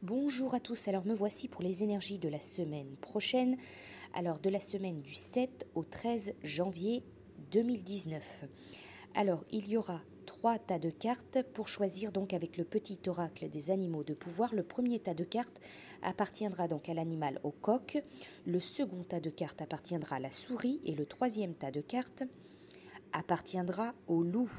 Bonjour à tous, alors me voici pour les énergies de la semaine prochaine, alors de la semaine du 7 au 13 janvier 2019. Alors il y aura 3 tas de cartes pour choisir donc avec le petit oracle des animaux de pouvoir. Le premier tas de cartes appartiendra donc à l'animal au coq, le second tas de cartes appartiendra à la souris et le troisième tas de cartes appartiendra au loup.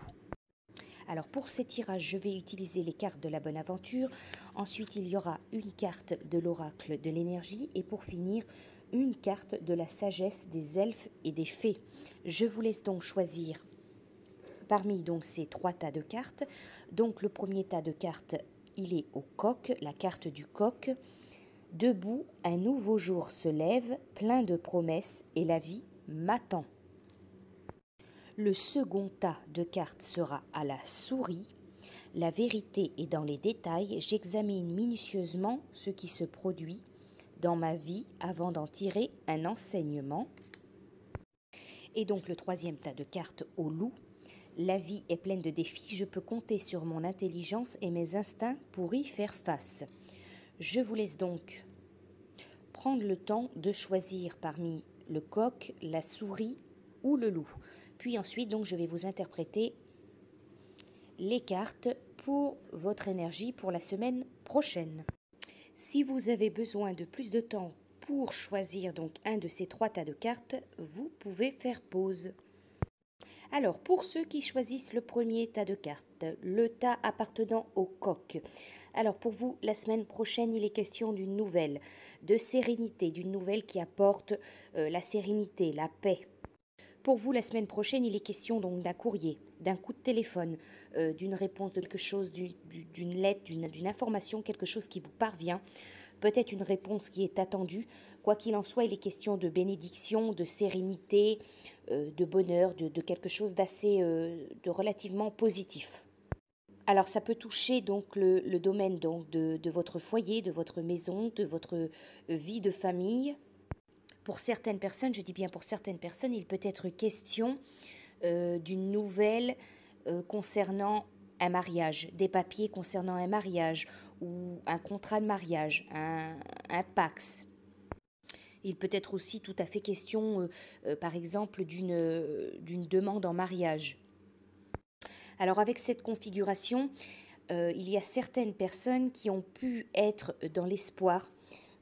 Alors pour ces tirages, je vais utiliser les cartes de la bonne aventure. Ensuite, il y aura une carte de l'oracle de l'énergie et pour finir, une carte de la sagesse des elfes et des fées. Je vous laisse donc choisir parmi donc ces 3 tas de cartes. Donc le premier tas de cartes, il est au coq, la carte du coq. Debout, un nouveau jour se lève, plein de promesses et la vie m'attend. Le second tas de cartes sera à la souris. La vérité est dans les détails. J'examine minutieusement ce qui se produit dans ma vie avant d'en tirer un enseignement. Et donc le troisième tas de cartes au loup. La vie est pleine de défis. Je peux compter sur mon intelligence et mes instincts pour y faire face. Je vous laisse donc prendre le temps de choisir parmi le coq, la souris ou le loup. Puis ensuite, donc, je vais vous interpréter les cartes pour votre énergie pour la semaine prochaine. Si vous avez besoin de plus de temps pour choisir donc un de ces 3 tas de cartes, vous pouvez faire pause. Alors, pour ceux qui choisissent le premier tas de cartes, le tas appartenant au coq. Alors, pour vous, la semaine prochaine, il est question d'une nouvelle, de sérénité, d'une nouvelle qui apporte la sérénité, la paix. Pour vous, la semaine prochaine, il est question donc d'un courrier, d'un coup de téléphone, d'une réponse de quelque chose, d'une lettre, d'une information, quelque chose qui vous parvient, peut-être une réponse qui est attendue. Quoi qu'il en soit, il est question de bénédiction, de sérénité, de bonheur, de quelque chose d'assez, de relativement positif. Alors ça peut toucher donc le domaine donc de votre foyer, de votre maison, de votre vie de famille. Pour certaines personnes, je dis bien pour certaines personnes, il peut être question d'une nouvelle concernant un mariage, des papiers concernant un mariage ou un contrat de mariage, un PAX. Il peut être aussi tout à fait question, par exemple, d'une demande en mariage. Alors avec cette configuration, il y a certaines personnes qui ont pu être dans l'espoir,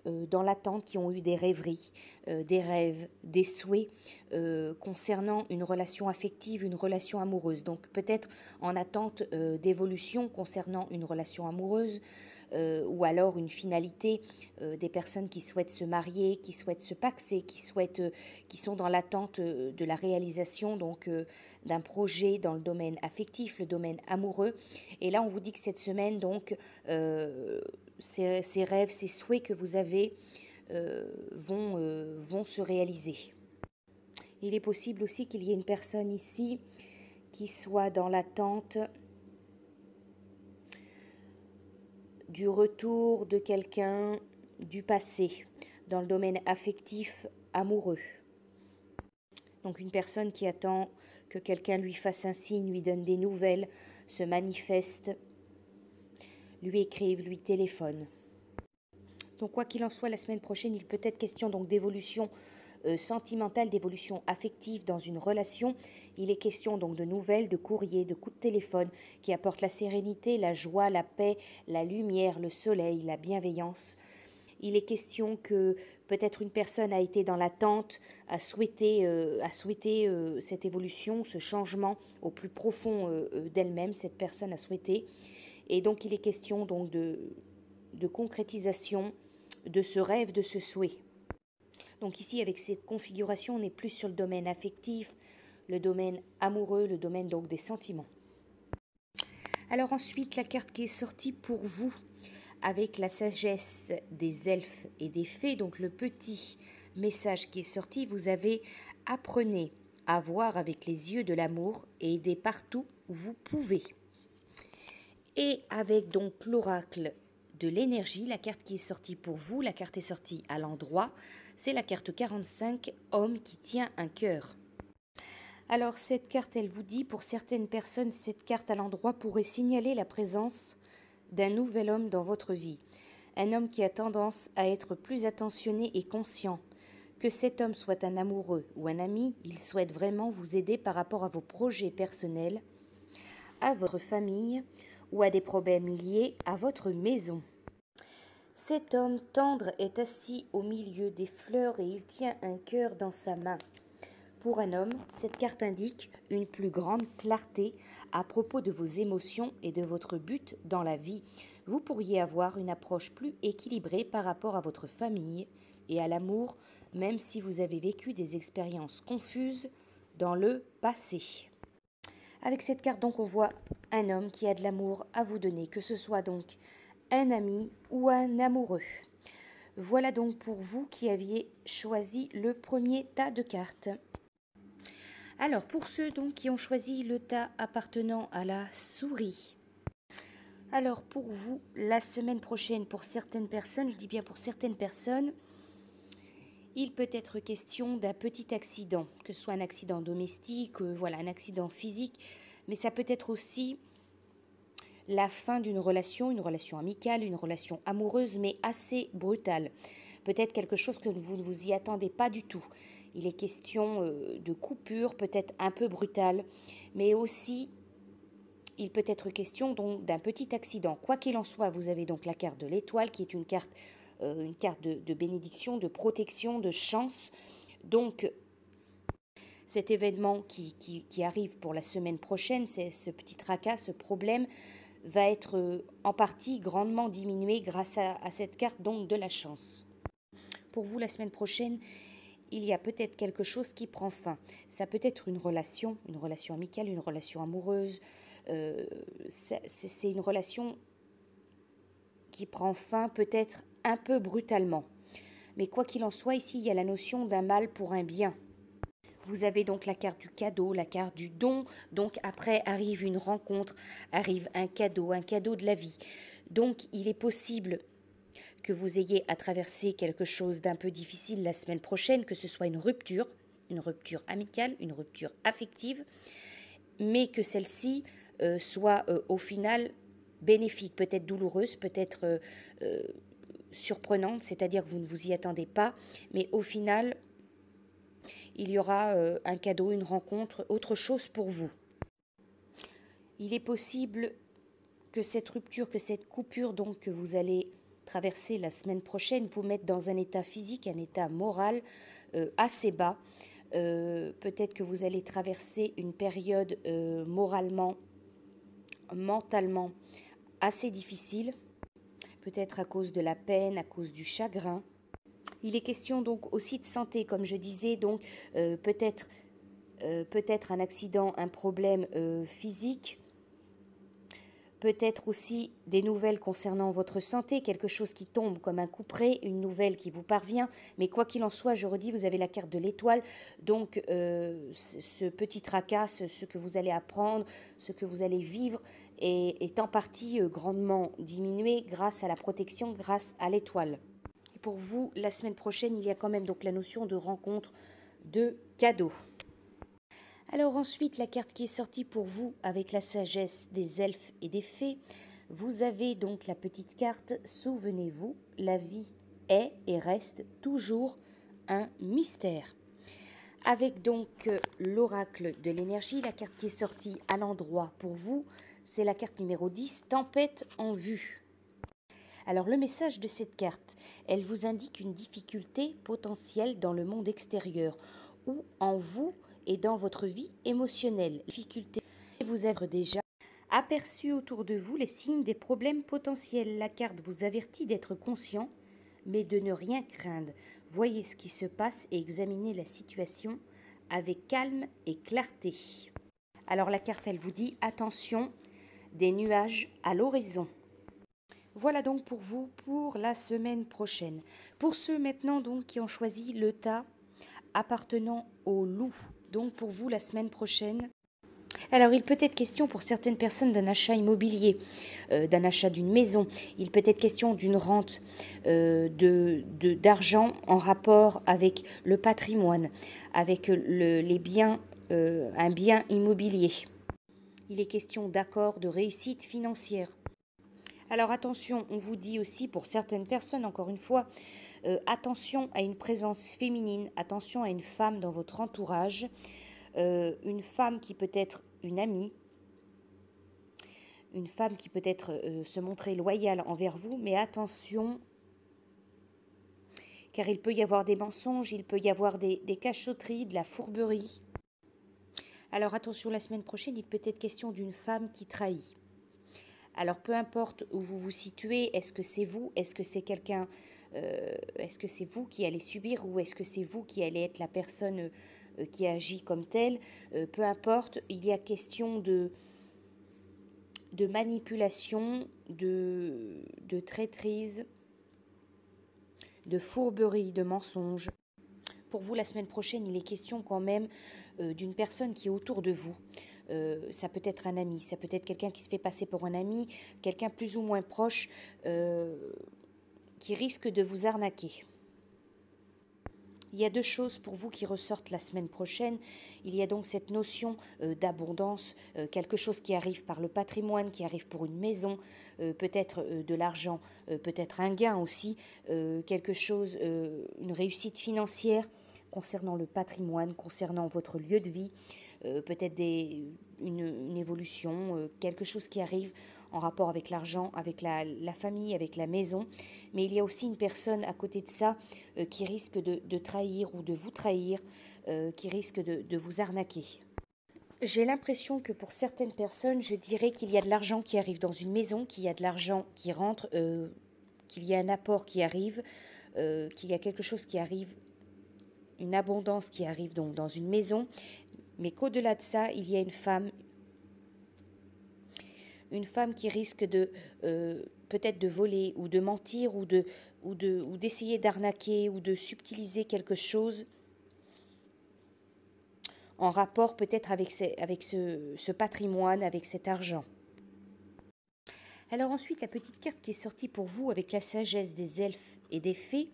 dans l'attente, qui ont eu des rêveries, des rêves, des souhaits concernant une relation affective, une relation amoureuse. Donc peut-être en attente d'évolution concernant une relation amoureuse ou alors une finalité, des personnes qui souhaitent se marier, qui souhaitent se paxer, qui sont dans l'attente de la réalisation donc d'un projet dans le domaine affectif, le domaine amoureux. Et là, on vous dit que cette semaine, donc, ces rêves, ces souhaits que vous avez vont se réaliser. Il est possible aussi qu'il y ait une personne ici qui soit dans l'attente du retour de quelqu'un du passé, dans le domaine affectif, amoureux. Donc une personne qui attend que quelqu'un lui fasse un signe, lui donne des nouvelles, se manifeste, lui écrive, lui téléphone. Donc quoi qu'il en soit, la semaine prochaine, il peut être question donc d'évolution sentimentale, d'évolution affective dans une relation. Il est question donc de nouvelles, de courriers, de coups de téléphone qui apportent la sérénité, la joie, la paix, la lumière, le soleil, la bienveillance. Il est question que peut-être une personne a été dans l'attente, a souhaité cette évolution, ce changement au plus profond d'elle-même. Cette personne a souhaité. Et donc il est question donc de concrétisation de ce rêve, de ce souhait. Donc ici, avec cette configuration, on est plus sur le domaine affectif, le domaine amoureux, le domaine donc des sentiments. Alors ensuite, la carte qui est sortie pour vous, avec la sagesse des elfes et des fées, donc le petit message qui est sorti, vous avez « Apprenez à voir avec les yeux de l'amour et aidez partout où vous pouvez ». Et avec donc l'oracle de l'énergie, la carte qui est sortie pour vous, la carte est sortie à l'endroit, c'est la carte 45, homme qui tient un cœur. Alors cette carte, elle vous dit, pour certaines personnes, cette carte à l'endroit pourrait signaler la présence d'un nouvel homme dans votre vie. Un homme qui a tendance à être plus attentionné et conscient. Que cet homme soit un amoureux ou un ami, il souhaite vraiment vous aider par rapport à vos projets personnels, à votre famille ou à des problèmes liés à votre maison. Cet homme tendre est assis au milieu des fleurs et il tient un cœur dans sa main. Pour un homme, cette carte indique une plus grande clarté à propos de vos émotions et de votre but dans la vie. Vous pourriez avoir une approche plus équilibrée par rapport à votre famille et à l'amour, même si vous avez vécu des expériences confuses dans le passé. Avec cette carte, donc, on voit un homme qui a de l'amour à vous donner, que ce soit donc un ami ou un amoureux. Voilà donc pour vous qui aviez choisi le premier tas de cartes. Alors, pour ceux donc qui ont choisi le tas appartenant à la souris, alors pour vous, la semaine prochaine, pour certaines personnes, je dis bien pour certaines personnes, il peut être question d'un petit accident, que ce soit un accident domestique, voilà, un accident physique, mais ça peut être aussi la fin d'une relation, une relation amicale, une relation amoureuse, mais assez brutale. Peut-être quelque chose que vous ne vous y attendez pas du tout. Il est question de coupure, peut-être un peu brutale, mais aussi il peut être question donc d'un petit accident. Quoi qu'il en soit, vous avez donc la carte de l'étoile qui est une carte de bénédiction, de protection, de chance. Donc cet événement qui arrive pour la semaine prochaine, c'est ce petit tracas, ce problème, va être en partie grandement diminué grâce à cette carte donc de la chance. Pour vous, la semaine prochaine, il y a peut-être quelque chose qui prend fin. Ça peut être une relation amicale, une relation amoureuse. C'est une relation qui prend fin peut-être un peu brutalement. Mais quoi qu'il en soit, ici, il y a la notion d'un mal pour un bien. Vous avez donc la carte du cadeau, la carte du don. Donc après arrive une rencontre, arrive un cadeau de la vie. Donc il est possible que vous ayez à traverser quelque chose d'un peu difficile la semaine prochaine, que ce soit une rupture amicale, une rupture affective, mais que celle-ci soit au final bénéfique, peut-être douloureuse, peut-être surprenante, c'est-à-dire que vous ne vous y attendez pas, mais au final, il y aura un cadeau, une rencontre, autre chose pour vous. Il est possible que cette rupture, que cette coupure donc que vous allez traverser la semaine prochaine vous mette dans un état physique, un état moral assez bas. Peut-être que vous allez traverser une période moralement, mentalement assez difficile, peut-être à cause de la peine, à cause du chagrin. Il est question donc aussi de santé, comme je disais, donc peut-être un accident, un problème physique, peut-être aussi des nouvelles concernant votre santé, quelque chose qui tombe comme un couperet, une nouvelle qui vous parvient, mais quoi qu'il en soit, je redis, vous avez la carte de l'étoile, donc ce petit tracas, ce que vous allez apprendre, ce que vous allez vivre est en partie grandement diminué grâce à la protection, grâce à l'étoile. Et pour vous, la semaine prochaine, il y a quand même donc la notion de rencontre, de cadeau. Alors ensuite, la carte qui est sortie pour vous avec la sagesse des elfes et des fées, vous avez donc la petite carte « Souvenez-vous, la vie est et reste toujours un mystère ». Avec donc l'oracle de l'énergie, la carte qui est sortie à l'endroit pour vous, c'est la carte numéro 10, « Tempête en vue ». Alors le message de cette carte, elle vous indique une difficulté potentielle dans le monde extérieur ou en vous et dans votre vie émotionnelle. Difficulté. Vous avez déjà aperçu autour de vous les signes des problèmes potentiels. La carte vous avertit d'être conscient, mais de ne rien craindre. Voyez ce qui se passe et examinez la situation avec calme et clarté. Alors la carte, elle vous dit attention, des nuages à l'horizon. Voilà donc pour vous pour la semaine prochaine. Pour ceux maintenant donc qui ont choisi le tas appartenant au loup, donc pour vous la semaine prochaine. Alors il peut être question pour certaines personnes d'un achat immobilier, d'un achat d'une maison. Il peut être question d'une rente d'argent en rapport avec le patrimoine, avec les biens, un bien immobilier. Il est question d'accords, de réussite financière. Alors attention, on vous dit aussi pour certaines personnes, encore une fois, attention à une présence féminine, attention à une femme dans votre entourage, une femme qui peut être une amie, une femme qui peut être se montrer loyale envers vous, mais attention, car il peut y avoir des mensonges, il peut y avoir des cachotteries, de la fourberie. Alors attention, la semaine prochaine, il peut être question d'une femme qui trahit. Alors peu importe où vous vous situez, est-ce que c'est vous, est-ce que c'est quelqu'un, est-ce que c'est vous qui allez subir ou est-ce que c'est vous qui allez être la personne qui agit comme telle, peu importe, il y a question de manipulation, de traîtrise, de fourberie, de mensonge. Pour vous, la semaine prochaine, il est question quand même d'une personne qui est autour de vous. Ça peut être un ami, ça peut être quelqu'un qui se fait passer pour un ami, quelqu'un plus ou moins proche qui risque de vous arnaquer. Il y a deux choses pour vous qui ressortent la semaine prochaine. Il y a donc cette notion d'abondance, quelque chose qui arrive par le patrimoine, qui arrive pour une maison, peut-être de l'argent, peut-être un gain aussi, quelque chose, une réussite financière concernant le patrimoine, concernant votre lieu de vie, peut-être une évolution, quelque chose qui arrive en rapport avec l'argent, avec la famille, avec la maison. Mais il y a aussi une personne à côté de ça qui risque de trahir ou de vous trahir, qui risque de vous arnaquer. J'ai l'impression que pour certaines personnes, je dirais qu'il y a de l'argent qui arrive dans une maison, qu'il y a de l'argent qui rentre, qu'il y a un apport qui arrive, qu'il y a quelque chose qui arrive, une abondance qui arrive donc dans une maison, mais qu'au-delà de ça, il y a une femme qui risque de peut-être de voler ou de mentir ou d'essayer d'arnaquer ou de subtiliser quelque chose en rapport peut-être avec ce patrimoine, avec cet argent. Alors ensuite, la petite carte qui est sortie pour vous avec la sagesse des elfes et des fées,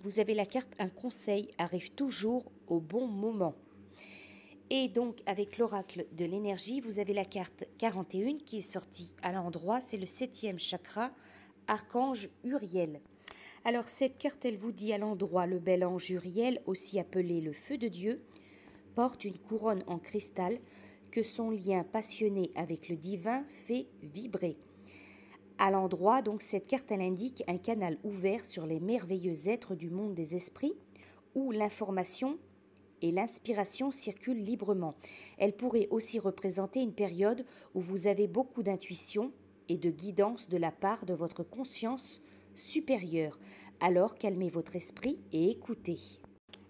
vous avez la carte « Un conseil arrive toujours au bon moment ». Et donc, avec l'oracle de l'énergie, vous avez la carte 41 qui est sortie à l'endroit. C'est le 7e chakra, archange Uriel. Alors, cette carte, elle vous dit à l'endroit, le bel ange Uriel, aussi appelé le feu de Dieu, porte une couronne en cristal que son lien passionné avec le divin fait vibrer. À l'endroit, donc, cette carte, elle indique un canal ouvert sur les merveilleux êtres du monde des esprits, où l'information et l'inspiration circulent librement. Elle pourrait aussi représenter une période où vous avez beaucoup d'intuition et de guidance de la part de votre conscience supérieure. Alors calmez votre esprit et écoutez.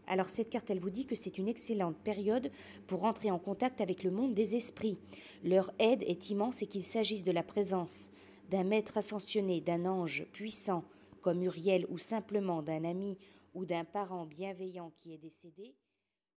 Alors cette carte, elle vous dit que c'est une excellente période pour entrer en contact avec le monde des esprits. Leur aide est immense et qu'il s'agisse de la présence d'un maître ascensionné, d'un ange puissant comme Uriel ou simplement d'un ami ou d'un parent bienveillant qui est décédé.